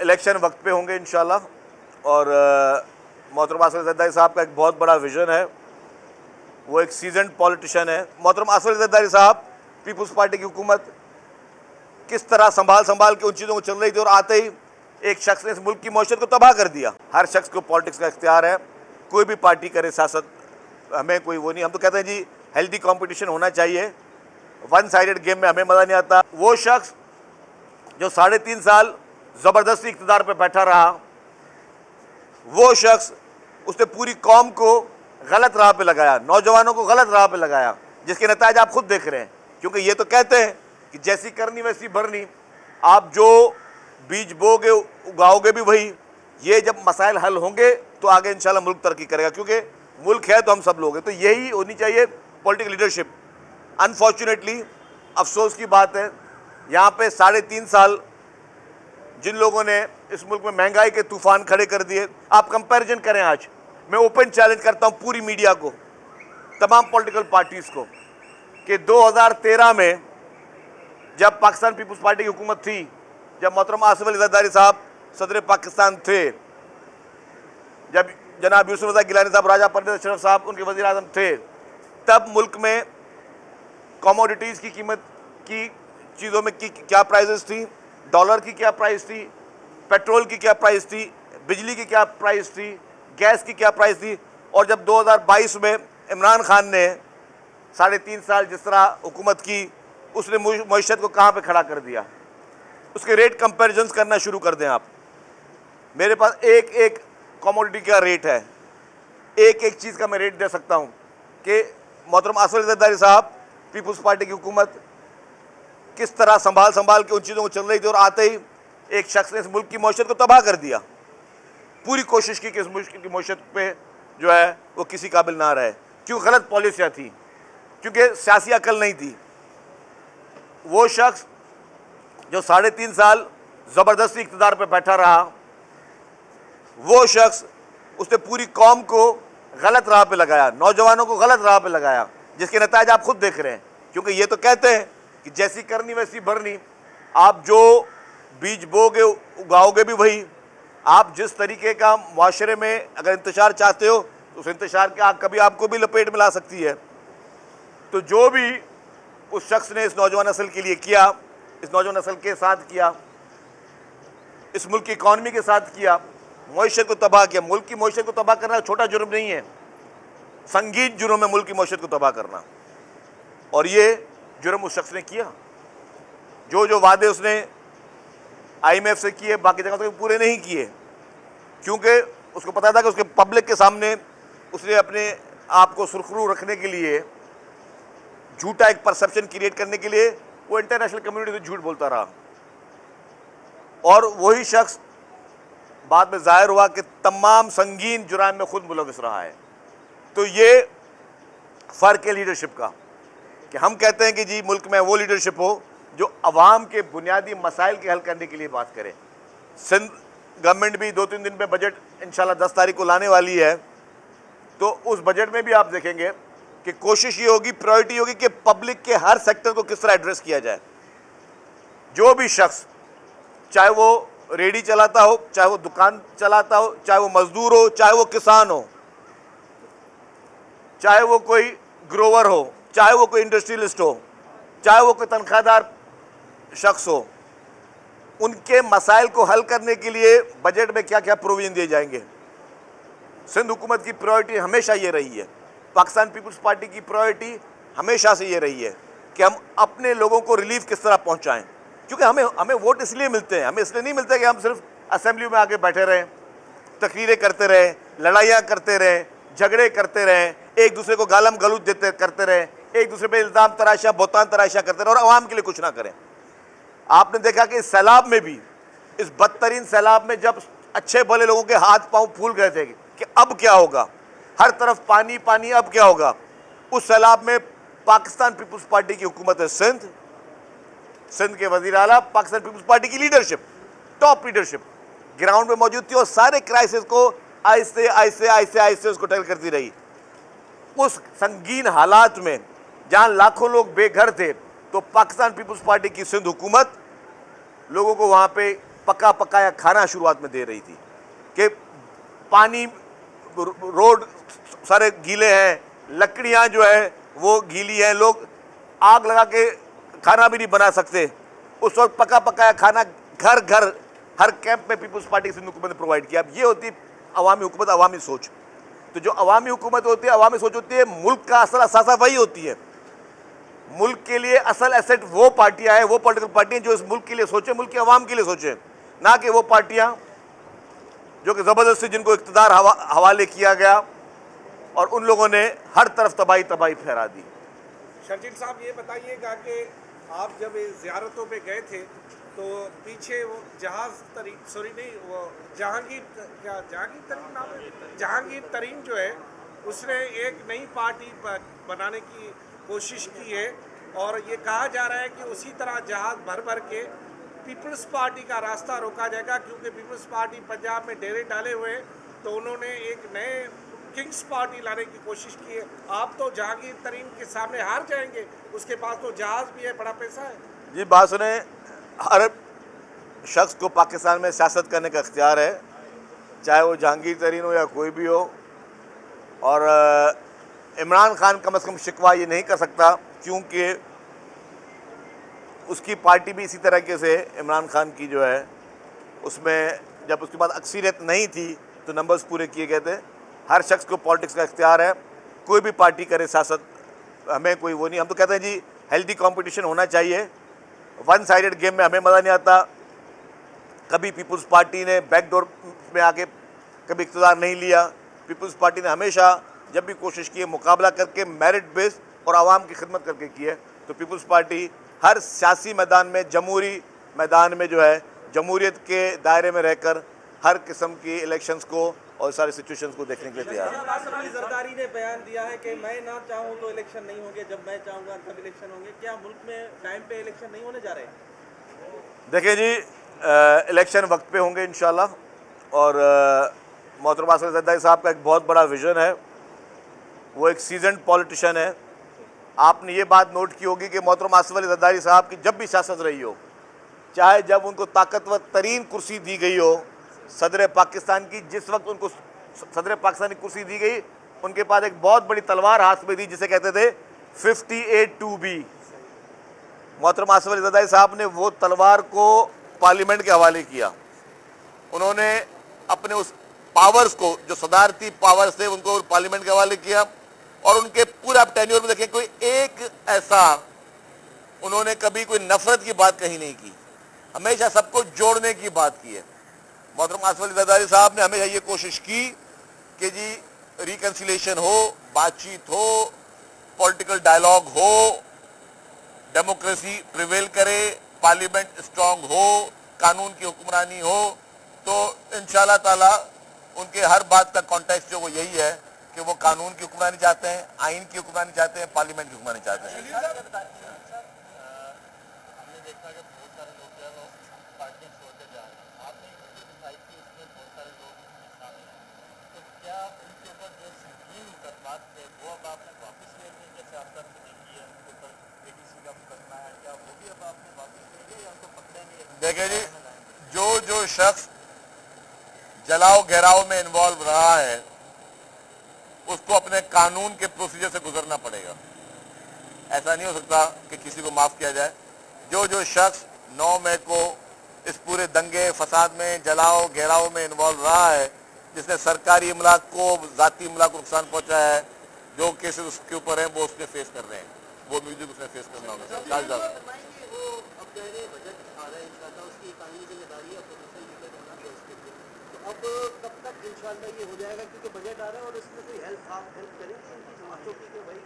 Election वक्त पे होंगे इंशाल्लाह। और मोहतरम असद ज़रदारी साहब का एक बहुत बड़ा विज़न है, वो एक सीजन्ड पॉलिटिशियन है। मोहतरम असद ज़रदारी साहब पीपल्स पार्टी की हुकूमत किस तरह संभाल के उन चीज़ों को चल रही थी, और आते ही एक शख्स ने इस मुल्क की मईशत को तबाह कर दिया। हर शख्स को पॉलिटिक्स का इख्तियार है, कोई भी पार्टी करे सियासत, हमें कोई वो नहीं। हम तो कहते हैं जी हेल्दी कंपटीशन होना चाहिए, वन साइडेड गेम में हमें मज़ा नहीं आता। वो शख्स जो 3.5 साल ज़बरदस्ती इक़्तिदार पे बैठा रहा, वो शख्स उसने पूरी कौम को गलत राह पे लगाया, नौजवानों को गलत राह पे लगाया, जिसके नतीजे आप खुद देख रहे हैं। क्योंकि ये तो कहते हैं कि जैसी करनी वैसी भरनी, आप जो बीज बोगे उगाओगे भी वही। ये जब मसाइल हल होंगे तो आगे इंशाल्लाह मुल्क तरक्की करेगा, क्योंकि मुल्क है तो हम सब लोग हैं। तो यही होनी चाहिए पॉलिटिकल लीडरशिप। अनफॉर्चुनेटली अफसोस की बात है, यहाँ पे 3.5 साल जिन लोगों ने इस मुल्क में महंगाई के तूफान खड़े कर दिए, आप कंपैरिजन करें। आज मैं ओपन चैलेंज करता हूँ पूरी मीडिया को, तमाम पॉलिटिकल पार्टीज़ को, कि 2013 में जब पाकिस्तान पीपल्स पार्टी की हुकूमत थी, जब मोहतरम आसिफ अली ज़रदारी साहब सदर पाकिस्तान थे, जब जनाब यूसुफ रज़ा गिलानी साहब, राजा परवेज़ अशरफ साहब उनके वज़ीर आज़म थे, तब मुल्क में कमोडिटीज़ की कीमत की चीज़ों में की क्या प्राइसेस थी, डॉलर की क्या प्राइस थी, पेट्रोल की क्या प्राइस थी, बिजली की क्या प्राइस थी, गैस की क्या प्राइस थी। और जब 2022 में इमरान खान ने 3.5 साल जिस तरह हुकूमत की, उसने मईशत को कहाँ पे खड़ा कर दिया। उसके रेट कंपैरिजन्स करना शुरू कर दें आप। मेरे पास एक एक कमोडिटी का रेट है, एक एक चीज़ का मैं रेट दे सकता हूँ कि मोहतरम आसिफ अली ज़रदारी साहब पीपल्स पार्टी की हुकूमत किस तरह संभाल के उन चीज़ों को चल रही थी, और आते ही एक शख्स ने इस मुल्क की मईशत को तबाह कर दिया। पूरी कोशिश की कि इस मुल्क की मईशत पे जो है वो किसी काबिल ना रहे। क्यों? गलत पॉलिसियाँ थी, क्योंकि सियासी अकल नहीं थी। वो शख्स जो 3.5 साल ज़बरदस्ती इक़्तिदार पे बैठा रहा, वो शख्स उसने पूरी कौम को गलत राह पे लगाया, नौजवानों को गलत राह पे लगाया, जिसके नतीजे आप खुद देख रहे हैं। क्योंकि ये तो कहते हैं कि जैसी करनी वैसी भरनी, आप जो बीज बोगे उगाओगे भी वही। आप जिस तरीके का मुआशरे में अगर इंतशार चाहते हो, तो उस इंतशार की आग कभी आपको भी लपेट में ला सकती है। तो जो भी उस शख्स ने इस नौजवान नस्ल के लिए किया, इस नौजवान नस्ल के साथ किया, इस मुल्क की इकॉनमी के साथ किया, मईशत को तबाह किया। मुल्क की मईशत को तबाह करना छोटा जुर्म नहीं है, संगीन जुर्म है मुल्क की मईशत को तबाह करना। और ये जुर्म उस शख्स ने किया। जो वादे उसने IMF से किए, बाकी जगह से पूरे नहीं किए, क्योंकि उसको पता था कि उसके पब्लिक के सामने उसने अपने आप को सुरखरू रखने के लिए, झूठा एक परसेप्शन क्रिएट करने के लिए वो इंटरनेशनल कम्युनिटी से झूठ बोलता रहा। और वही शख्स बाद में जाहिर हुआ कि तमाम संगीन जुराम में खुद मुलविस रहा है। तो ये फ़र्क है लीडरशिप का, कि हम कहते हैं कि जी मुल्क में वो लीडरशिप हो जो अवाम के बुनियादी मसाइल के हल करने के लिए बात करे। सिंध गवर्नमेंट भी 2-3 दिन में बजट इंशाल्लाह 10 तारीख को लाने वाली है, तो उस बजट में भी आप देखेंगे कि कोशिश ये होगी, प्रायोरिटी होगी कि पब्लिक के हर सेक्टर को किस तरह एड्रेस किया जाए। जो भी शख्स, चाहे वो रेडी चलाता हो, चाहे वो दुकान चलाता हो, चाहे वो मजदूर हो, चाहे वो किसान हो, चाहे वो कोई ग्रोवर हो, चाहे वो कोई इंडस्ट्रियलिस्ट हो, चाहे वो कोई तनख्वाहदार शख्स हो, उनके मसाइल को हल करने के लिए बजट में क्या क्या प्रोविजन दिए जाएंगे। सिंध हुकूमत की प्रायोरिटी हमेशा ये रही है, पाकिस्तान पीपल्स पार्टी की प्रायोरिटी हमेशा से ये रही है कि हम अपने लोगों को रिलीफ किस तरह पहुंचाएं। क्योंकि हमें वोट इसलिए मिलते हैं, हमें इसलिए नहीं मिलते कि हम सिर्फ असेंबली में आके बैठे रहें, तकरीरें करते रहें, लड़ाइयाँ करते रहें, झगड़े करते रहें, एक दूसरे को गालम गलूज करते रहें, एक दूसरे पे इल्ज़ाम तराशा, बोतान तराशा करते रहें, और आवाम के लिए कुछ ना करें। आपने देखा कि इस सैलाब में भी, इस बदतरीन सैलाब में, जब अच्छे भले लोगों के हाथ पांव फूल गए थे कि अब क्या होगा, हर तरफ पानी पानी, अब क्या होगा, उस सैलाब में पाकिस्तान पीपल्स पार्टी की हुकूमत है सिंध के वज़ीर आला, पाकिस्तान पीपल्स पार्टी की लीडरशिप, टॉप लीडरशिप ग्राउंड में मौजूद थी और सारे क्राइसिस को आहिस्ते आहिस्ते आहिस्ते आहिस्ते उसको टैकल करती रही। उस संगीन हालात में जहां लाखों लोग बेघर थे, तो पाकिस्तान पीपल्स पार्टी की सिंध हुकूमत लोगों को वहां पे पका पकाया खाना शुरुआत में दे रही थी कि पानी, रोड सारे गीले हैं, लकड़ियां जो है वो गीली हैं, लोग आग लगा के खाना भी नहीं बना सकते। उस वक्त पका पकाया खाना घर घर हर कैंप में पीपल्स पार्टी सिंध हुकूमत ने प्रोवाइड किया। अब ये होती अवामी हुकूमत, अवामी सोच। तो जो अवामी हुकूमत होती है, अवामी सोच होती है, मुल्क का असल असासा वही होती है। मुल्क के लिए असल एसेट वो पार्टियां हैं, वो पॉलिटिकल पार्टियां जो इस मुल्क के लिए सोचे, मुल्क के अवाम के लिए सोचे, ना कि वो पार्टियां जो कि ज़बरदस्ती जिनको इक़्तिदार हवाले किया गया और उन लोगों ने हर तरफ तबाही तबाही फहरा दी। शर्जील साहब, ये बताइएगा कि आप जब ज़ियारतों पे गए थे तो पीछे वो जहांगीर तरीन जो है उसने एक नई पार्टी बनाने की कोशिश की है और ये कहा जा रहा है कि उसी तरह जहाज़ भर भर के पीपल्स पार्टी का रास्ता रोका जाएगा, क्योंकि पीपल्स पार्टी पंजाब में डेरे डाले हुए हैं, तो उन्होंने एक नए किंग्स पार्टी लाने की कोशिश की है। आप तो जहांगीर तरीन के सामने हार जाएंगे, उसके पास तो जहाज़ भी है, बड़ा पैसा है। जी, बात सुने, हर शख्स को पाकिस्तान में सियासत करने का इख्तियार है, चाहे वो जहांगीर तरीन हो या कोई भी हो। और इमरान खान कम से कम शिकवा ये नहीं कर सकता, क्योंकि उसकी पार्टी भी इसी तरीके से इमरान खान की जो है उसमें जब उसके बाद अक्सरियत नहीं थी तो नंबर्स पूरे किए गए थे। हर शख्स को पॉलिटिक्स का इख्तियार है, कोई भी पार्टी करे सियासत, हमें कोई वो नहीं। हम तो कहते हैं जी हेल्दी कंपटीशन होना चाहिए, वन साइडेड गेम में हमें मज़ा नहीं आता। कभी पीपल्स पार्टी ने बैकडोर में आके कभी इक़्तिदार नहीं लिया। पीपल्स पार्टी ने हमेशा जब भी कोशिश की है मुकाबला करके मेरिट बेस और आवाम की खिदमत करके की है। तो पीपल्स पार्टी हर सियासी मैदान में, जमहूरी मैदान में जो है जमहूरियत के दायरे में रहकर हर किस्म की इलेक्शंस को और सारे सिचुएशंस को देखने के लिए तैयार है। जरदारी ने बयान दिया है कि मैं ना चाहूँ तो इलेक्शन नहीं होंगे, जब मैं चाहूँगा तब इलेक्शन होंगे। क्या मुल्क में टाइम पे इलेक्शन नहीं होने जा रहे? देखिए जी, इलेक्शन वक्त पे होंगे इंशाल्लाह। और मोहतरमा आसिफ अली ज़रदारी साहब का एक बहुत बड़ा विज़न है, वो एक सीजन्ड पॉलिटिशियन है। आपने ये बात नोट की होगी कि मोहतरमा आसिफ अली ज़रदारी साहब की जब भी सियासत रही हो, चाहे जब उनको ताकतवर तरीन कुर्सी दी गई हो सदर पाकिस्तान की, जिस वक्त उनको सदर पाकिस्तान की कुर्सी दी गई, उनके पास एक बहुत बड़ी तलवार हाथ में थी जिसे कहते थे 58-2B। मोहतरमा आसिफ अली ज़रदारी साहब ने वो तलवार को पार्लियामेंट के हवाले किया। उन्होंने अपने उस पावर्स को, जो सदारती पावर्स थे, उनको पार्लियामेंट के हवाले किया। और उनके पूरा टेन्योर में देखें, कोई एक ऐसा उन्होंने कभी कोई नफरत की बात कहीं नहीं की, हमेशा सबको जोड़ने की बात की है। मोहतरमा आसिफ अली ज़रदारी साहब ने हमेशा ये कोशिश की कि जी रिकन्सिलेशन हो, बातचीत हो, पॉलिटिकल डायलॉग हो, डेमोक्रेसी प्रिवेल करे, पार्लियामेंट स्ट्रांग हो, कानून की हुक्मरानी हो। तो इंशाल्लाह ताला उनके हर बात का कॉन्टेक्स्ट जो वो यही है कि वो कानून की हुक्मरानी चाहते हैं, आइन की हुक्मरानी चाहते हैं, पार्लियामेंट की हुक्मरानी चाहते हैं। हमने देखा कि बहुत सारे लोग जो है वो पार्टियां छोड़ते जा रहे हैं। आपने डिसाइड की उसमें बहुत सारे लोग शामिल हैं, तो क्या उनके ऊपर जो संगीन मुकदमात थे वो अब आपने वापस ले लिए? जैसे आपका की है उनके ऊपर ADC का मुकदमा है, क्या वो भी अब आपने वापस ले लिया या उनको पकड़ेंगे? देखिए जी, जो शख्स जलाओ घेराव में इन्वॉल्व रहा है उसको अपने कानून के प्रोसीजर से गुजरना पड़ेगा। ऐसा नहीं हो सकता कि किसी को माफ़ किया जाए। जो शख्स 9 मई को इस पूरे दंगे फसाद में, जलाओ घेराव में इन्वॉल्व रहा है, जिसने सरकारी इमलाक को, ज़ाती इमलाक को नुकसान पहुंचाया है, जो केसेस उसके ऊपर हैं वो उसने फेस कर रहे हैं, वो म्यूजिक उसने फेस करना होगा। अब कब तक इंशाल्लाह ये हो जाएगा, क्योंकि बजट आ रहा है और इसमें कोई आप हेल्प करेंगे इनकी जमातों की कि भाई?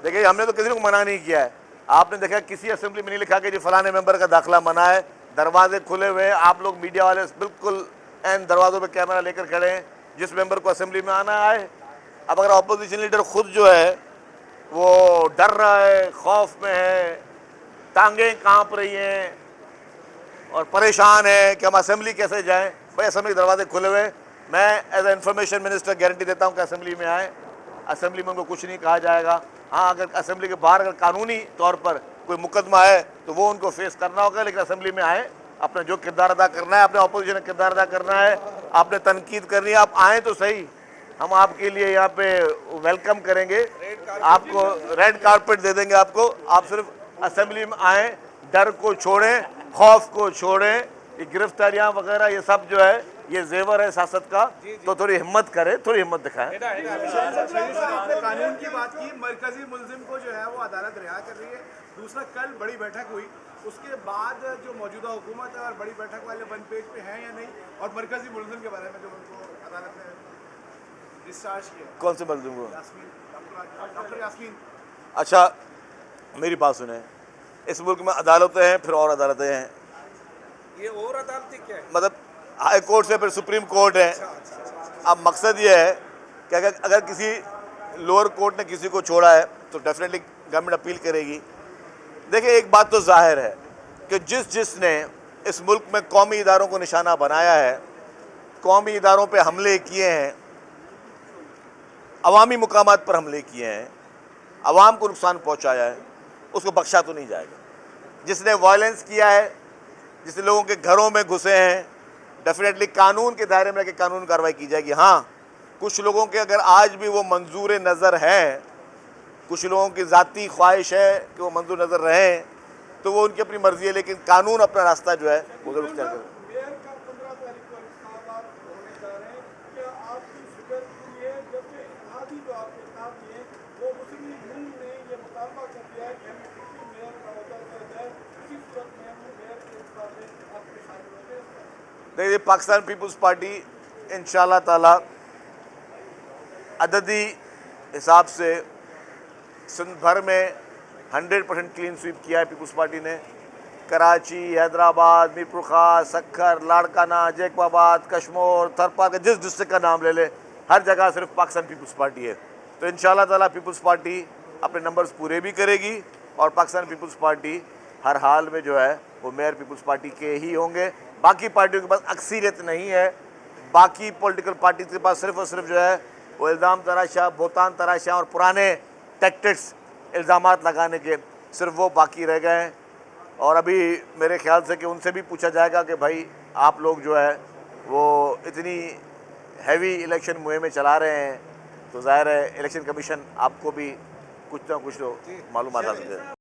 देखिए, हमने तो किसी को मना नहीं किया है। आपने देखा किसी असेंबली में नहीं लिखा कि जी फलाने मेंबर का दाखिला मना है, दरवाजे खुले हुए हैं। आप लोग मीडिया वाले बिल्कुल एन दरवाज़ों पे कैमरा लेकर खड़े हैं, जिस मेंबर को असेंबली में आना आए। अब अगर अपोजिशन लीडर खुद जो है वो डर रहा है, खौफ में है, टांगें काँप रही हैं और परेशान है कि हम असेंबली कैसे जाएं, भाई असेंबली के दरवाजे खुले हुए। मैं as a information minister guarantee देता हूं कि असेंबली में आए, असेंबली में उनको कुछ नहीं कहा जाएगा। हाँ, अगर असेंबली के बाहर अगर कानूनी तौर पर कोई मुकदमा है तो वो उनको फेस करना होगा, लेकिन असेंबली में आए अपना जो किरदार अदा करना है, अपने ऑपोजिशन का किरदार अदा करना है, आपने तनकीद करनी है। आप आएँ तो सही, हम आपके लिए यहाँ पे वेलकम करेंगे, आपको रेड कारपेट दे देंगे आपको। आप सिर्फ असेंबली में आएँ, डर को छोड़ें, खौफ को छोड़ें। ये गिरफ्तारियाँ वगैरह ये सब जो है ये जेवर है सियासत का, तो थोड़ी हिम्मत करें, थोड़ी हिम्मत दिखाएं। आपने कानून की बात की, मरकजी मुलजिम को जो है वो अदालत रिहा कर रही है। दूसरा, कल बड़ी बैठक हुई, उसके बाद जो मौजूदा हुकूमत है और बड़ी बैठक वाले वन पेज पे हैं या नहीं, और मरकजी मुलजिम के बारे में जो उनको अदालत ने डिस्चार्ज किया। कौन से मुलजिम को? डॉक्टर यास्मीन। अच्छा, मेरी बात सुने, इस मुल्क में अदालतें हैं, फिर और अदालतें हैं। ये और अदालती क्या है? मतलब हाई कोर्ट से फिर सुप्रीम कोर्ट है। अब मकसद ये है कि अगर किसी लोअर कोर्ट ने किसी को छोड़ा है तो डेफिनेटली गवर्नमेंट अपील करेगी। देखिए, एक बात तो जाहिर है कि जिसने इस मुल्क में कौमी इदारों को निशाना बनाया है, कौमी इदारों पे हमले किए हैं, अवामी मुकामात पर हमले किए हैं, अवाम को नुकसान पहुंचाया है, उसको बख्शा तो नहीं जाएगा। जिसने वायलेंस किया है, जिसने लोगों के घरों में घुसे हैं, डेफिनेटली कानून के दायरे में रह के कानून कार्रवाई की जाएगी। हाँ, कुछ लोगों के अगर आज भी वो मंजूर नज़र हैं, कुछ लोगों की ज़ाती ख्वाहिश है कि वो मंजूर नज़र रहें, तो वो उनकी अपनी मर्जी है, लेकिन कानून अपना रास्ता जो है वो जरूर इख्तियार करे। मेयर का 15 तारीख को इंतखाबात होने जा रहे हैं, क्या आपकी फिक्र की है? जबकि इत्तेहादी जो आपके साथ हैं वो मुस्लिम लीग ने ये मुतालबा कर दिया है कि हमें किसी मेयर का अहदा दिया जाए, इसी सूरत में हम मेयर के हिसाब से आपके शामिल होंगे। देखिए, पाकिस्तान पीपल्स पार्टी इंशाअल्लाह ताला अददी हिसाब से सिंध भर में 100% क्लीन स्वीप किया है पीपल्स पार्टी ने। कराची, हैदराबाद, मीरपुर खास, सक्खर, लाड़काना, जैकबाबाद, कश्मीर, थरपा का जिस डिस्ट्रिक्ट का नाम ले ले, हर जगह सिर्फ पाकिस्तान पीपल्स पार्टी है। तो इंशाअल्लाह ताला पीपल्स पार्टी अपने नंबर्स पूरे भी करेगी और पाकिस्तान पीपल्स पार्टी हर हाल में जो है वो मेयर पीपल्स पार्टी के ही होंगे। बाकी पार्टियों के पास अक्सरियत नहीं है। बाकी पॉलिटिकल पार्टी के पास सिर्फ और सिर्फ जो है वो इल्ज़ाम तराशा, बोतान तराशा और पुराने टैक्टिक्स, इल्ज़ामात लगाने के, सिर्फ वो बाकी रह गए हैं। और अभी मेरे ख्याल से कि उनसे भी पूछा जाएगा कि भाई आप लोग जो है वो इतनी हैवी इलेक्शन मुहिमें चला रहे हैं, तो ज़ाहिर है इलेक्शन कमीशन आपको भी कुछ ना कुछ तो मालूमात हासिल है।